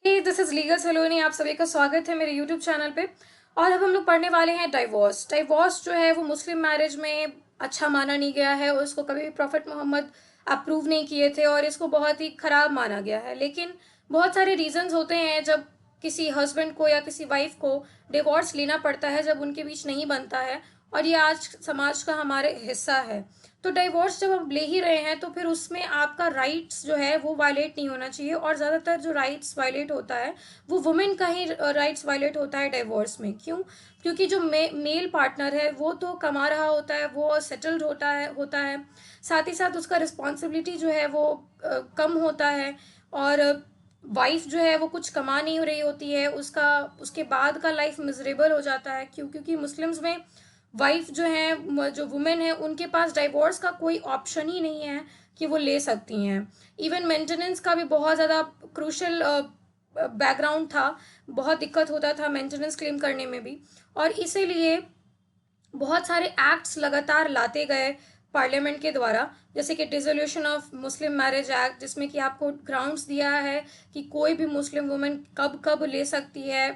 This is legal Saloni. आप सभी का स्वागत है मेरे यूट्यूब चैनल पे। और अब हम लोग पढ़ने वाले हैं डाइवोर्स। डाइवोर्स जो है वो मुस्लिम मैरिज में अच्छा माना नहीं गया है और उसको कभी भी प्रॉफिट मोहम्मद अप्रूव नहीं किए थे और इसको बहुत ही खराब माना गया है। लेकिन बहुत सारे रीजंस होते हैं जब किसी हस्बैंड को या किसी वाइफ को डिवोर्स लेना पड़ता है, जब उनके बीच नहीं बनता है, और ये आज समाज का हमारे हिस्सा है। तो डाइवोर्स जब हम ले ही रहे हैं तो फिर उसमें आपका राइट्स जो है वो वायलेट नहीं होना चाहिए। और ज़्यादातर जो राइट्स वायलेट होता है वो वुमेन का ही राइट्स वायलेट होता है डाइवोर्स में। क्यों? क्योंकि जो मेल पार्टनर है वो तो कमा रहा होता है, वो सेटल्ड होता है। साथ ही साथ उसका रिस्पॉन्सिबिलिटी जो है वो कम होता है। और वाइफ जो है वो कुछ कमा नहीं रही होती है, उसका उसके बाद का लाइफ मिजरेबल हो जाता है। क्यों? क्योंकि मुस्लिम्स में वाइफ जो है, जो वुमेन है, उनके पास डाइवोर्स का कोई ऑप्शन ही नहीं है कि वो ले सकती हैं। इवन मेंटेनेंस का भी बहुत ज़्यादा क्रूशल बैकग्राउंड था, बहुत दिक्कत होता था मेंटेनेंस क्लेम करने में भी। और इसीलिए बहुत सारे एक्ट्स लगातार लाते गए पार्लियामेंट के द्वारा, जैसे कि dissolution of Muslim marriage act, जिसमें कि आपको ग्राउंड्स दिया है कि कोई भी मुस्लिम वुमेन कब कब ले सकती है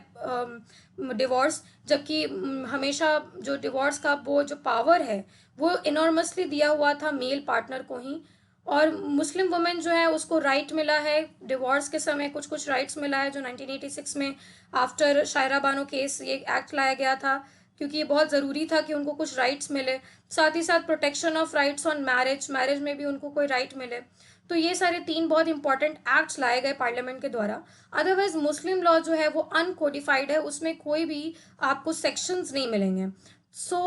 डिवोर्स। जबकि हमेशा जो डिवोर्स का वो जो पावर है वो इनॉर्मसली दिया हुआ था मेल पार्टनर को ही। और मुस्लिम वुमेन जो है उसको राइट मिला है डिवोर्स के समय, कुछ कुछ राइट्स मिला है जो 1986 में आफ्टर शायरा बानो केस ये एक्ट लाया गया था, क्योंकि ये बहुत ज़रूरी था कि उनको कुछ राइट्स मिले। साथ ही साथ protection of rights on marriage, marriage में भी उनको कोई राइट मिले। तो ये सारे तीन बहुत इंपॉर्टेंट एक्ट्स लाए गए पार्लियामेंट के द्वारा। अदरवाइज मुस्लिम लॉ जो है वो अनकोडिफाइड है, उसमें कोई भी आपको सेक्शंस नहीं मिलेंगे। सो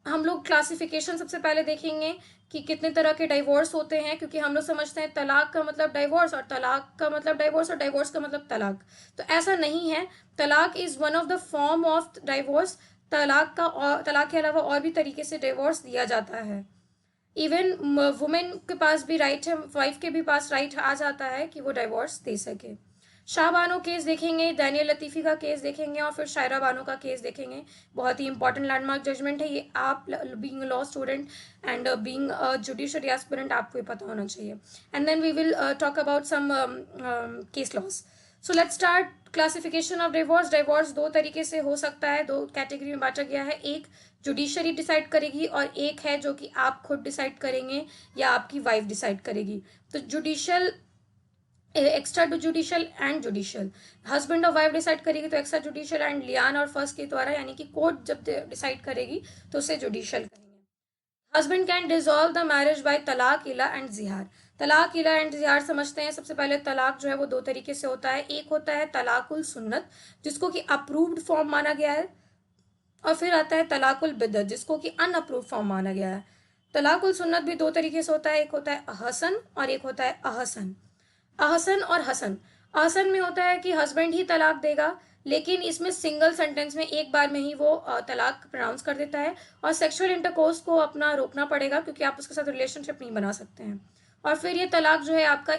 हम लोग क्लासिफिकेशन सबसे पहले देखेंगे कि कितने तरह के डाइवोर्स होते हैं, क्योंकि हम लोग समझते हैं तलाक का मतलब डाइवोर्स और तलाक का मतलब डाइवोर्स और डाइवोर्स का मतलब तलाक। तो ऐसा नहीं है। तलाक is one of the form of divorce. तलाक के अलावा और भी तरीके से डिवोर्स दिया जाता है। इवन वुमेन के पास भी राइट है, वाइफ के भी पास राइट आ जाता है कि वो डिवोर्स दे सके। शाह बानो केस देखेंगे, दानियल लतीफ़ी का केस देखेंगे और फिर शायरा बानो का केस देखेंगे। बहुत ही इंपॉर्टेंट लैंडमार्क जजमेंट है ये। आप being law student and being judiciary aspirant आपको ये पता होना चाहिए। And then we will talk about some case laws. So let's start classification of divorce. Divorce दो तरीके से हो सकता है, दो कैटेगरी में बांटा गया है। एक जुडिशरी डिसाइड करेगी और एक है जो कि आप खुद डिसाइड करेंगे या आपकी वाइफ डिसाइड करेगी। तो judicial, extra judicial and judicial. Husband और वाइफ डिसाइड करेगी तो एक्स्ट्रा जुडिशियल, एंड लियान और फर्स्ट के द्वारा यानी कि कोर्ट जब डिसाइड करेगी तो उसे जुडिशियल कहेंगे। Husband can dissolve the marriage by तलाक, इला एंड जिहार। तलाक, इला एंड जिहार समझते हैं। सबसे पहले तलाक जो है वो दो तरीके से होता है। एक होता है तलाकुल सुन्नत, जिसको कि अप्रूव्ड फॉर्म माना गया है, और फिर आता है तलाकुल बिदअत, जिसको कि अनअप्रूव फॉर्म माना गया है। तलाकुल सुन्नत भी दो तरीके से होता है, एक होता है हसन और एक होता है अहसन। अहसन और हसन। अहसन में होता है कि हस्बैंड ही तलाक देगा, लेकिन इसमें सिंगल सेंटेंस में एक बार में ही वो तलाक प्रोनाउंस कर देता है और सेक्सुअल इंटरकोर्स को अपना रोकना पड़ेगा, क्योंकि आप उसके साथ रिलेशनशिप नहीं बना सकते हैं। और फिर ये तलाक जो है आपका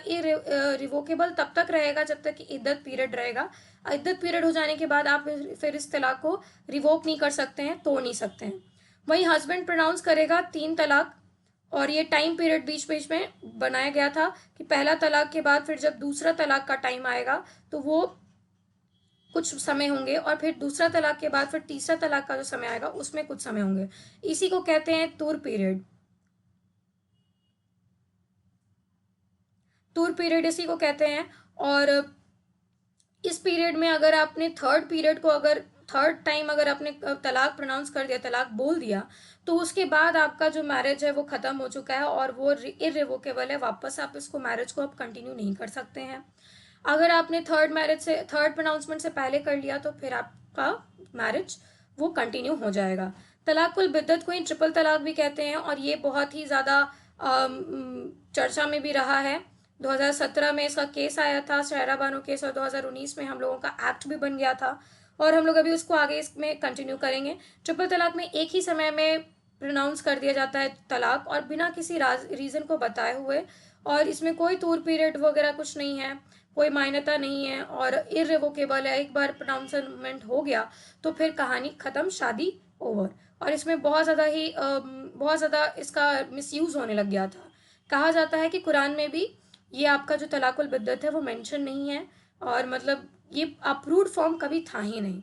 रिवोकेबल तब तक रहेगा जब तक कि इद्दत पीरियड रहेगा। इद्दत पीरियड हो जाने के बाद आप फिर इस तलाक को रिवोक नहीं कर सकते हैं, तोड़ नहीं सकते हैं। वहीं हस्बैंड प्रोनाउंस करेगा 3 तलाक, और ये टाइम पीरियड बीच बीच में बनाया गया था कि पहला तलाक के बाद फिर जब दूसरा तलाक का टाइम आएगा तो वो कुछ समय होंगे, और फिर दूसरा तलाक के बाद फिर तीसरा तलाक का जो समय आएगा उसमें कुछ समय होंगे। इसी को कहते हैं तुर पीरियड। तुर पीरियड इसी को कहते हैं। और इस पीरियड में अगर आपने थर्ड पीरियड को, अगर थर्ड टाइम अगर आपने तलाक प्रोनाउंस कर दिया, तलाक बोल दिया, तो उसके बाद आपका जो मैरिज है वो खत्म हो चुका है और वो इरिवोकेबल है। वापस आप इसको मैरिज को आप कंटिन्यू नहीं कर सकते हैं। अगर आपने थर्ड प्रोनाउंसमेंट से पहले कर लिया तो फिर आपका मैरिज वो कंटिन्यू हो जाएगा। तलाकुल बिद्दत को ही ट्रिपल तलाक भी कहते हैं, और ये बहुत ही ज़्यादा चर्चा में भी रहा है। 2017 में इसका केस आया था, शायरा बानो केस, और 2019 में हम लोगों का एक्ट भी बन गया था, और हम लोग अभी उसको आगे इसमें कंटिन्यू करेंगे। ट्रिपल तलाक में एक ही समय में प्रोनाउंस कर दिया जाता है तलाक, और बिना किसी रीज़न को बताए हुए, और इसमें कोई टूर पीरियड वगैरह कुछ नहीं है, कोई मान्यता नहीं है, और इररिवोकेबल है। एक बार प्रोनाउंसमेंट हो गया तो फिर कहानी खत्म, शादी ओवर। और इसमें बहुत ज़्यादा इसका मिसयूज़ होने लग गया था। कहा जाता है कि कुरान में भी ये आपका जो तलाकुल बिद्दत है वो मेंशन नहीं है, और मतलब ये अप्रूव्ड फॉर्म कभी था ही नहीं,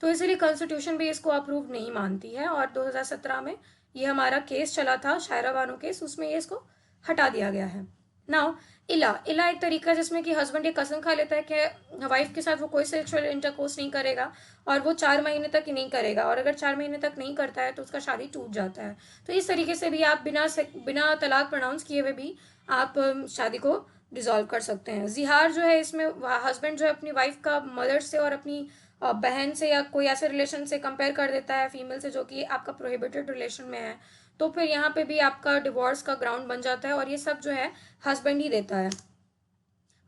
तो इसलिए कॉन्स्टिट्यूशन भी इसको अप्रूव नहीं मानती है। और 2017 में ये हमारा केस चला था, शायरा बानो केस, उसमें ये इसको हटा दिया गया है। नाउ इला इला एक तरीका जिसमें कि हस्बैंड ये कसम खा लेता है कि वाइफ के साथ वो कोई सेक्सुअल इंटरकोर्स नहीं करेगा और वो 4 महीने तक ही नहीं करेगा, और अगर 4 महीने तक नहीं करता है तो उसका शादी टूट जाता है। तो इस तरीके से भी आप बिना तलाक प्रोनाउंस किए हुए भी आप शादी को डिसॉल्व कर सकते हैं। जिहार जो है, इसमें हस्बैंड जो है अपनी वाइफ का मदर से और अपनी बहन से या कोई ऐसे रिलेशन से कंपेयर कर देता है फीमेल से जो कि आपका प्रोहिबिटेड रिलेशन में है, तो फिर यहाँ पे भी आपका डिवोर्स का ग्राउंड बन जाता है, और ये सब जो है हस्बैंड ही देता है।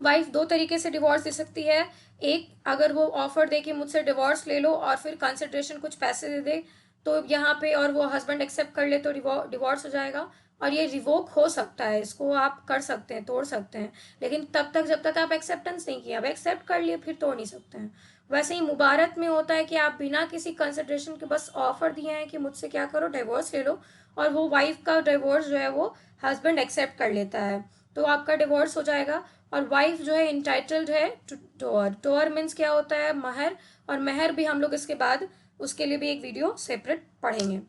वाइफ 2 तरीके से डिवोर्स दे सकती है। एक, अगर वो ऑफर दे कि मुझसे डिवोर्स ले लो और फिर कंसिडरेशन कुछ पैसे दे दे, तो यहाँ पे और वो हस्बैंड एक्सेप्ट कर ले तो डिवोर्स हो जाएगा। और ये रिवोक हो सकता है, इसको आप कर सकते हैं, तोड़ सकते हैं, लेकिन तब तक जब तक आप एक्सेप्टेंस नहीं किया। अब एक्सेप्ट कर लिए फिर तोड़ नहीं सकते हैं। वैसे ही मुबारत में होता है कि आप बिना किसी कंसिडरेशन के बस ऑफर दिए हैं कि मुझसे क्या करो, डिवोर्स ले लो, और वो वाइफ का डिवोर्स जो है वो हस्बैंड एक्सेप्ट कर लेता है, तो आपका डिवोर्स हो जाएगा। और वाइफ जो है इंटाइटल्ड है टू टोअर। टोअर मीन्स क्या होता है, महर, और महर भी हम लोग इसके बाद उसके लिए भी एक वीडियो सेपरेट पढ़ेंगे।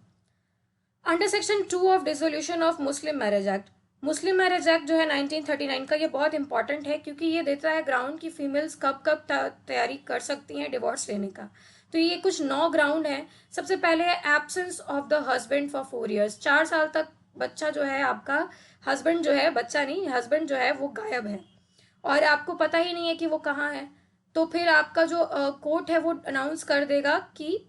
Under section 2 of dissolution of Muslim marriage act, Muslim marriage act जो है 1939 का, ये बहुत इंपॉर्टेंट है क्योंकि ये देता है ग्राउंड की फीमेल्स कब कब तैयारी कर सकती हैं डिवोर्स लेने का। तो ये कुछ 9 ग्राउंड है। सबसे पहले है absence of the husband for 4 years. 4 साल तक बच्चा जो है आपका, हस्बैंड जो है, बच्चा नहीं, हस्बैंड जो है वो गायब है और आपको पता ही नहीं है कि वो कहाँ है। तो फिर आपका जो कोर्ट है वो अनाउंस कर देगा कि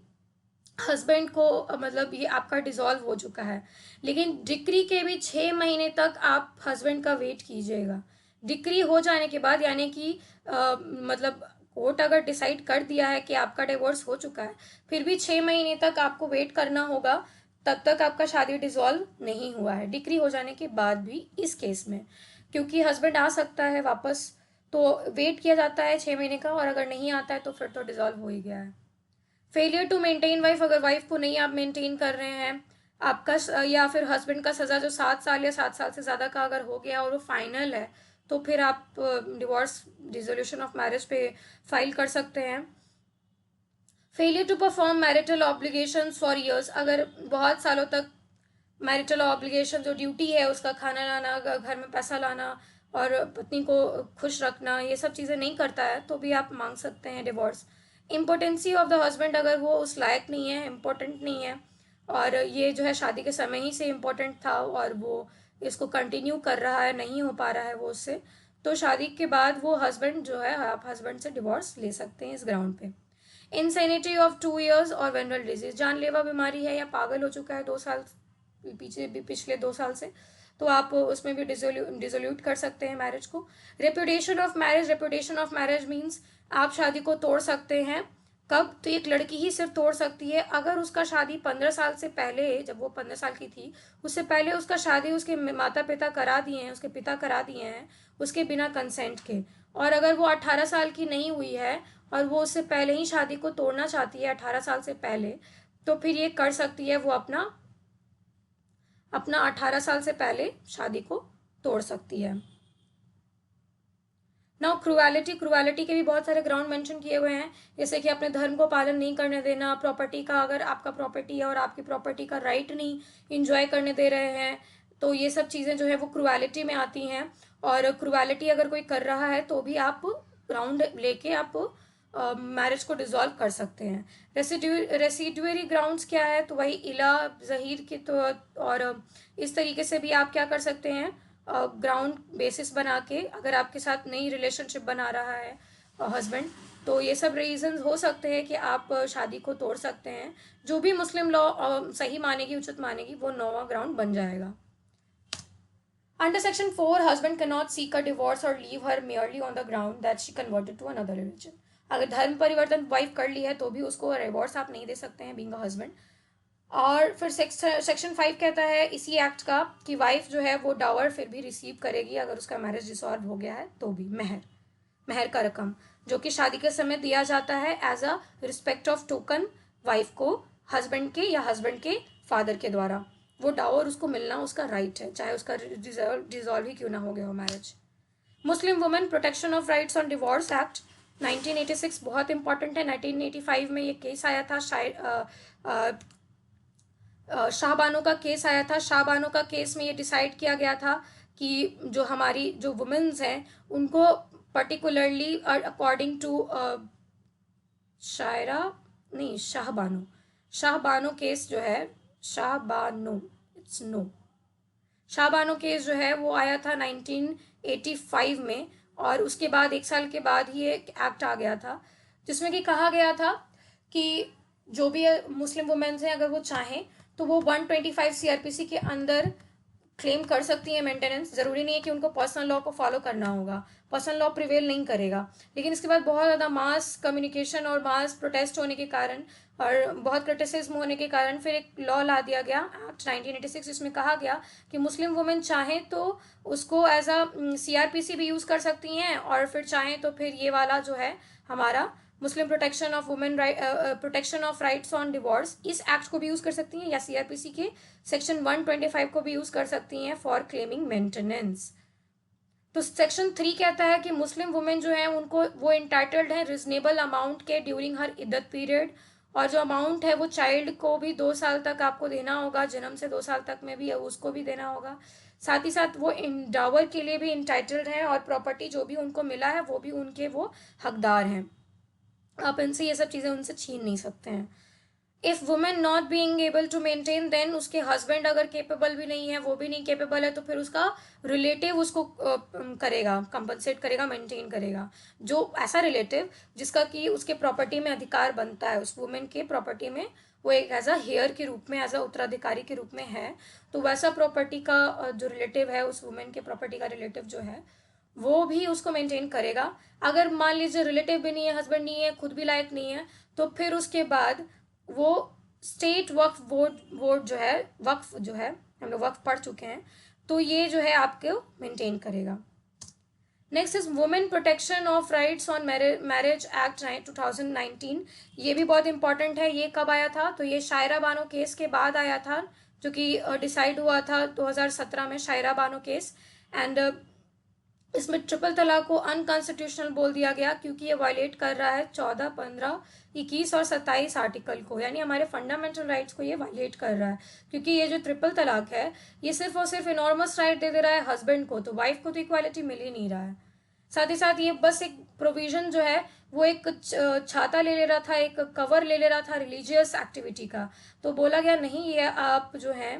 हस्बैंड को मतलब ये आपका डिसॉल्व हो चुका है। लेकिन डिक्री के भी 6 महीने तक आप हस्बैंड का वेट कीजिएगा। डिक्री हो जाने के बाद, यानी कि मतलब कोर्ट अगर डिसाइड कर दिया है कि आपका डिवोर्स हो चुका है, फिर भी 6 महीने तक आपको वेट करना होगा, तब तक आपका शादी डिसॉल्व नहीं हुआ है, डिक्री हो जाने के बाद भी। इस केस में क्योंकि हस्बैंड आ सकता है वापस, तो वेट किया जाता है 6 महीने का, और अगर नहीं आता है तो फिर तो डिसॉल्व हो ही गया है। फेलियर टू मेंटेन वाइफ, अगर वाइफ को नहीं आप मेंटेन कर रहे हैं, आपका या फिर हस्बैंड का सजा जो 7 साल या 7 साल से ज़्यादा का अगर हो गया और वो फाइनल है, तो फिर आप डिवोर्स डिसोल्यूशन ऑफ मैरिज पे फाइल कर सकते हैं। Failure to perform marital obligation for years, अगर बहुत सालों तक मैरिटल ऑब्लिगेशन जो ड्यूटी है उसका, खाना लाना, घर में पैसा लाना और पत्नी को खुश रखना, ये सब चीज़ें नहीं करता है, तो भी आप मांग सकते हैं divorce. Impotency of the husband, अगर वो उस लायक नहीं है, इम्पोर्टेंट नहीं है, और ये जो है शादी के समय ही से इम्पोर्टेंट था और वो इसको कंटिन्यू कर रहा है, नहीं हो पा रहा है वो उससे, तो शादी के बाद वो हस्बैंड जो है, आप हस्बैंड से डिवोर्स ले सकते हैं इस ग्राउंड पे। इंसेनिटी ऑफ 2 ईयर्स और वेनरल डिजीज, जानलेवा बीमारी है या पागल हो चुका है 2 साल पिछले 2 साल से, तो आप उसमें भी डिसोल्यूट कर सकते हैं मैरिज को। Reputation of marriage, reputation of marriage means आप शादी को तोड़ सकते हैं। कब? तो एक लड़की ही सिर्फ तोड़ सकती है अगर उसका शादी 15 साल से पहले, जब वो 15 साल की थी, उससे पहले उसका शादी उसके माता पिता करा दिए हैं, उसके पिता करा दिए हैं उसके बिना कंसेंट के। और अगर वो 18 साल की नहीं हुई है और वो उससे पहले ही शादी को तोड़ना चाहती है, 18 साल से पहले, तो फिर ये कर सकती है, वो अपना 18 साल से पहले शादी को तोड़ सकती है। नाउ क्रुएलिटी, क्रुएलिटी के भी बहुत सारे ग्राउंड मेंशन किए हुए हैं, जैसे कि अपने धर्म को पालन नहीं करने देना, प्रॉपर्टी का, अगर आपका प्रॉपर्टी है और आपकी प्रॉपर्टी का राइट नहीं इंजॉय करने दे रहे हैं, तो ये सब चीज़ें जो है वो क्रुएलिटी में आती हैं। और क्रुएलिटी अगर कोई कर रहा है तो भी आप ग्राउंड लेके आप मैरिज को डिसॉल्व कर सकते हैं। रेसिड्यूअरी ग्राउंड्स क्या है? तो वही इला, जहीर की, तो और इस तरीके से भी आप क्या कर सकते हैं, ग्राउंड बेसिस बना के, अगर आपके साथ नई रिलेशनशिप बना रहा है हस्बैंड, तो ये सब रीजंस हो सकते हैं कि आप शादी को तोड़ सकते हैं। जो भी मुस्लिम लॉ सही मानेगी, उचित मानेगी, वो 9वां ग्राउंड बन जाएगा। Under section 4, husband cannot seek a divorce or leave her merely on the ground that she converted to another religion. अगर धर्म परिवर्तन वाइफ कर ली है तो भी उसको डिवोर्स आप नहीं दे सकते हैं बीइंग अ हस्बैंड। और फिर सेक्शन 5 कहता है इसी एक्ट का कि वाइफ जो है वो डावर फिर भी रिसीव करेगी अगर उसका मैरिज डिसॉल्व हो गया है तो भी। महर का रकम जो कि शादी के समय दिया जाता है as a respect of token wife को हस्बैंड के या हस्बैंड के फादर के द्वारा, वो डावर उसको मिलना उसका राइट है, चाहे उसका डिसॉल्व ही क्यों ना हो गया हो marriage. Muslim women protection of rights on divorce act, 1986 बहुत इंपॉर्टेंट है। 1985 में ये केस आया था, शाहबानो का केस आया था। शाहबानो का केस में ये डिसाइड किया गया था कि जो हमारी जो वुमेन्स हैं उनको पर्टिकुलरली अकॉर्डिंग टू शायरा नहीं शाहबानो, शाहबानो केस जो है, Shah Bano it's no, Shah Bano case जो है वो आया था 1985 में, और उसके बाद 1 साल के बाद ही एक एक्ट आ गया था जिसमें कि कहा गया था कि जो भी मुस्लिम वुमेन्स हैं अगर वो चाहें तो वो 125 सीआरपीसी के अंदर क्लेम कर सकती है मेंटेनेंस। जरूरी नहीं है कि उनको पर्सनल लॉ को फॉलो करना होगा, पर्सनल लॉ प्रिवेल नहीं करेगा। लेकिन इसके बाद बहुत ज़्यादा मास कम्युनिकेशन और मास प्रोटेस्ट होने के कारण और बहुत क्रिटिसिज्म होने के कारण फिर एक लॉ ला दिया गया, एक्ट 1986, जिसमें कहा गया कि मुस्लिम वुमेन चाहें तो उसको एज अ सीआरपीसी भी यूज़ कर सकती हैं, और फिर चाहें तो फिर ये वाला जो है हमारा Muslim protection of women right, protection of rights on divorce, इस एक्ट को भी यूज़ कर सकती हैं, या सीआरपीसी के सेक्शन 125 को भी यूज़ कर सकती हैं फॉर क्लेमिंग मेंटेनेंस। तो सेक्शन 3 कहता है कि मुस्लिम वुमेन जो है उनको वो इंटाइटल्ड है रिजनेबल अमाउंट के ड्यूरिंग हर इद्दत पीरियड, और जो अमाउंट है वो चाइल्ड को भी 2 साल तक आपको देना होगा, जन्म से 2 साल तक में भी उसको भी देना होगा। साथ ही साथ वो डावर के लिए भी इंटाइटल्ड हैं, और प्रॉपर्टी जो भी उनको मिला है वो भी उनके वो हकदार हैं। आप इनसे ये सब चीज़ें उनसे छीन नहीं सकते हैं। If women not being able to maintain, then उसके हस्बैंड अगर केपेबल भी नहीं है, वो भी नहीं केपेबल है, तो फिर उसका रिलेटिव उसको करेगा, कंपनसेट करेगा, मेंटेन करेगा। जो ऐसा रिलेटिव जिसका कि उसके प्रॉपर्टी में अधिकार बनता है, उस वुमेन के प्रॉपर्टी में वो एक एज अ हेयर के रूप में, एज अ उत्तराधिकारी के रूप में है, तो वैसा प्रॉपर्टी का जो रिलेटिव है, उस वुमेन के प्रॉपर्टी का रिलेटिव जो है वो भी उसको मेंटेन करेगा। अगर मान लीजिए रिलेटिव भी नहीं है, हस्बैंड नहीं है, खुद भी लायक नहीं है, तो फिर उसके बाद वो स्टेट वक्फ बोर्ड जो है, वक्फ जो है, हम लोग वक्फ पढ़ चुके हैं, तो ये जो है आपको मेंटेन करेगा। Next is women protection of rights on marriage act 2019। ये भी बहुत इंपॉर्टेंट है। ये कब आया था? तो ये शायरा बानो केस के बाद आया था, जो कि डिसाइड हुआ था 2017 में, शायरा बानो केस। एंड इसमें ट्रिपल तलाक को अनकॉन्स्टिट्यूशनल बोल दिया गया क्योंकि ये वायलेट कर रहा है 14, 15, 21 और 27 आर्टिकल को, यानी हमारे फंडामेंटल राइट्स को ये वायलेट कर रहा है। क्योंकि ये जो ट्रिपल तलाक है ये सिर्फ और सिर्फ इनॉर्मस राइट दे रहा है हस्बैंड को, तो वाइफ को तो इक्वालिटी मिल ही नहीं रहा है। साथ ही साथ ये बस एक प्रोविजन जो है वो एक छाता ले रहा था, एक कवर ले रहा था रिलीजियस एक्टिविटी का। तो बोला गया नहीं, ये आप जो है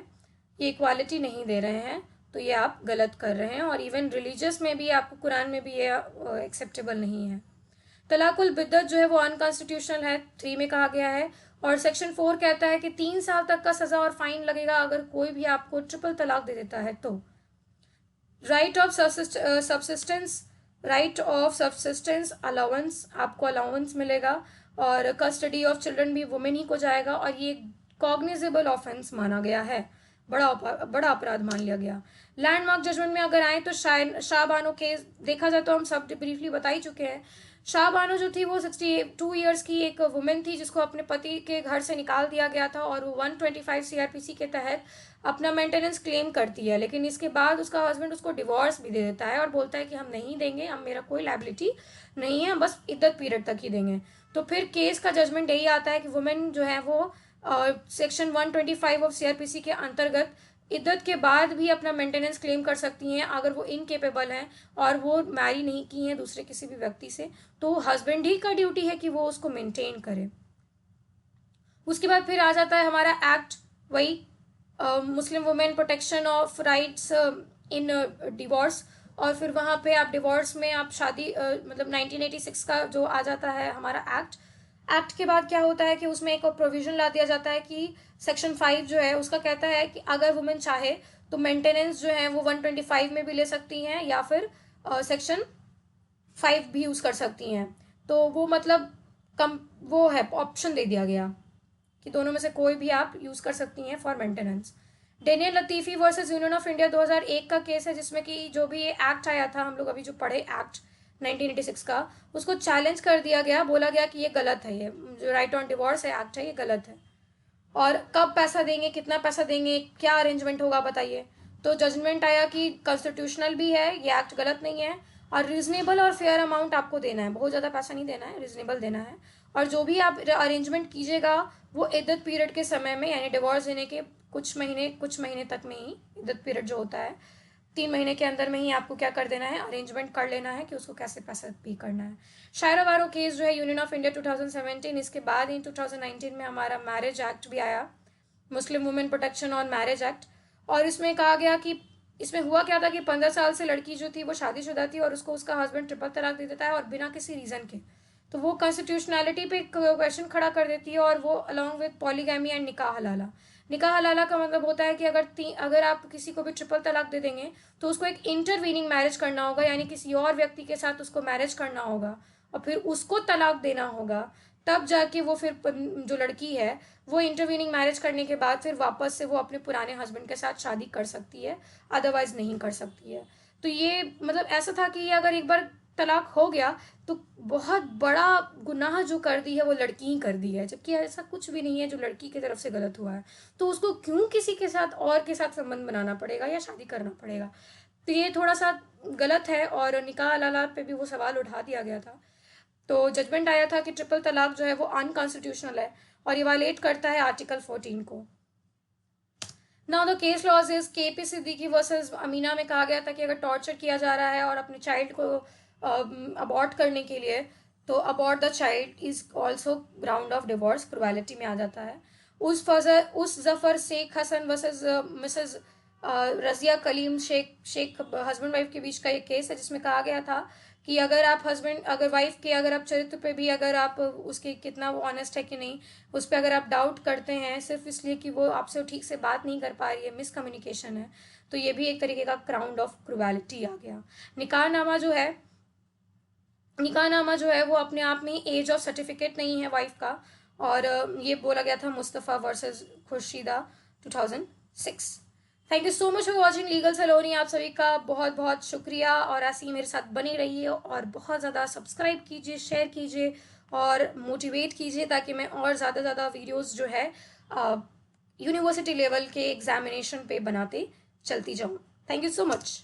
ये इक्वालिटी नहीं दे रहे हैं, तो ये आप गलत कर रहे हैं। और इवन रिलीजियस में भी आपको, कुरान में भी ये एक्सेप्टेबल नहीं है। तलाकुल बिद्दत जो है वो अनकॉन्स्टिट्यूशनल है, 3 में कहा गया है। और सेक्शन 4 कहता है कि 3 साल तक का सजा और फाइन लगेगा अगर कोई भी आपको ट्रिपल तलाक दे देता है तो। Right of subsistence, right of subsistence allowance, आपको अलाउंस मिलेगा। और कस्टडी ऑफ चिल्ड्रन भी वुमेन ही को जाएगा, और ये कॉग्निजेबल ऑफेंस माना गया है, बड़ा अपराध मान लिया गया। लैंडमार्क जजमेंट में अगर आए तो शाहबानो केस देखा जाए तो हम सब ब्रीफली बता ही चुके हैं। शाहबानो जो थी वो 62 ईयर्स की एक वुमेन थी जिसको अपने पति के घर से निकाल दिया गया था, और वो 125 सीआरपीसी के तहत अपना मेंटेनेंस क्लेम करती है। लेकिन इसके बाद उसका हस्बैंड उसको डिवोर्स भी दे देता है और बोलता है कि हम नहीं देंगे, हम, मेरा कोई लायबिलिटी नहीं है, हम बस इद्दत पीरियड तक ही देंगे। तो फिर केस का जजमेंट यही आता है कि वुमेन जो है वो सेक्शन 125 ऑफ सीआरपीसी के अंतर्गत इद्दत के बाद भी अपना मेंटेनेंस क्लेम कर सकती हैं अगर वो इनकेपेबल हैं और वो मैरी नहीं की हैं दूसरे किसी भी व्यक्ति से, तो हस्बैंड ही का ड्यूटी है कि वो उसको मेंटेन करे। उसके बाद फिर आ जाता है हमारा एक्ट, वही Muslim women protection of rights in divorce. और फिर वहाँ पे आप डिवोर्स में आप शादी मतलब 1986 का जो आ जाता है हमारा एक्ट के बाद क्या होता है कि उसमें एक और प्रोविजन ला दिया जाता है कि सेक्शन 5 जो है उसका कहता है कि अगर वुमेन चाहे तो मेंटेनेंस जो है वो 125 में भी ले सकती हैं या फिर सेक्शन 5 भी यूज़ कर सकती हैं। तो वो मतलब कम वो है, ऑप्शन दे दिया गया कि दोनों में से कोई भी आप यूज़ कर सकती हैं for maintenance. Daniel Latifi versus Union of India 2001 का केस है जिसमें कि जो भी ये एक्ट आया था, हम लोग अभी जो पढ़े एक्ट 1986 का, उसको चैलेंज कर दिया गया, बोला गया कि ये गलत है, ये जो राइट ऑन डिवोर्स है एक्ट है ये गलत है। और कब पैसा देंगे, कितना पैसा देंगे, क्या अरेंजमेंट होगा बताइए। तो जजमेंट आया कि कॉन्स्टिट्यूशनल भी है, ये एक्ट गलत नहीं है, और रिजनेबल और फेयर अमाउंट आपको देना है, बहुत ज़्यादा पैसा नहीं देना है, रिजनेबल देना है। और जो भी आप अरेंजमेंट कीजिएगा वो इद्दत पीरियड के समय में, यानी डिवोर्स देने के कुछ महीने तक में ही, इद्दत पीरियड जो होता है 3 महीने के अंदर में ही आपको क्या कर देना है, अरेंजमेंट कर लेना है कि उसको कैसे पैसा पे करना है। शायरा बारो केस जो है यूनियन ऑफ इंडिया 2017, इसके बाद ही 2019 में हमारा मैरिज एक्ट भी आया, Muslim women protection on marriage act. और इसमें कहा गया कि इसमें हुआ क्या था कि 15 साल से लड़की जो थी वो शादीशुदा थी और उसको उसका हस्बैंड ट्रिपल तलाक दे देता है और बिना किसी रीज़न के, तो वो कॉन्स्टिट्यूशनैलिटी पे क्वेश्चन खड़ा कर देती है। और वो अलॉन्ग विद पॉलीगैमी एंड निकाह हलाला, निकाह हलाला का मतलब होता है कि अगर आप किसी को भी ट्रिपल तलाक दे देंगे तो उसको एक इंटरवीनिंग मैरिज करना होगा, यानी किसी और व्यक्ति के साथ उसको मैरिज करना होगा और फिर उसको तलाक देना होगा, तब जाके वो फिर जो लड़की है वो इंटरवीनिंग मैरिज करने के बाद फिर वापस से वो अपने पुराने हस्बैंड के साथ शादी कर सकती है, अदरवाइज नहीं कर सकती है। तो ये मतलब ऐसा था कि अगर एक बार तलाक हो गया तो बहुत बड़ा गुनाह जो कर दी है वो लड़की ही कर दी है, जबकि ऐसा कुछ भी नहीं है जो लड़की की तरफ से गलत हुआ है। तो उसको क्यों किसी के साथ और के साथ संबंध बनाना पड़ेगा या शादी करना पड़ेगा, तो ये थोड़ा सा गलत है। और निकाह हलाला पे भी वो सवाल उठा दिया गया था। तो जजमेंट आया था कि ट्रिपल तलाक जो है वो अनकॉन्स्टिट्यूशनल है और ये वायलेट करता है आर्टिकल 14 को। Now the case laws is K P Siddiqui versus Amina में कहा गया था कि अगर टॉर्चर किया जा रहा है और अपने चाइल्ड को अबॉर्ट करने के लिए, तो abort the child is also ground of divorce, probability में आ जाता है। उस Zafar Sheikh Hasan versus Mrs Razia Kaleem Sheikh husband wife के बीच का एक केस है जिसमें कहा गया था कि अगर वाइफ के अगर आप चरित्र पे भी अगर आप उसके कितना वो ऑनेस्ट है कि नहीं उस पर अगर आप डाउट करते हैं सिर्फ इसलिए कि वो आपसे ठीक से बात नहीं कर पा रही है, मिसकम्युनिकेशन है, तो ये भी एक तरीके का ग्राउंड ऑफ क्रूएलिटी आ गया। निकाहनामा जो है वो अपने आप में एज ऑफ सर्टिफिकेट नहीं है वाइफ का, और ये बोला गया था Mustafa versus Khurshida 2006। Thank you so much for watching legal Saloni. आप सभी का बहुत बहुत शुक्रिया और ऐसे ही मेरे साथ बनी रहिए और बहुत ज़्यादा सब्सक्राइब कीजिए, शेयर कीजिए और मोटिवेट कीजिए ताकि मैं और ज़्यादा वीडियोस जो है यूनिवर्सिटी लेवल के एग्जामिनेशन पे बनाते चलती जाऊँ। Thank you so much.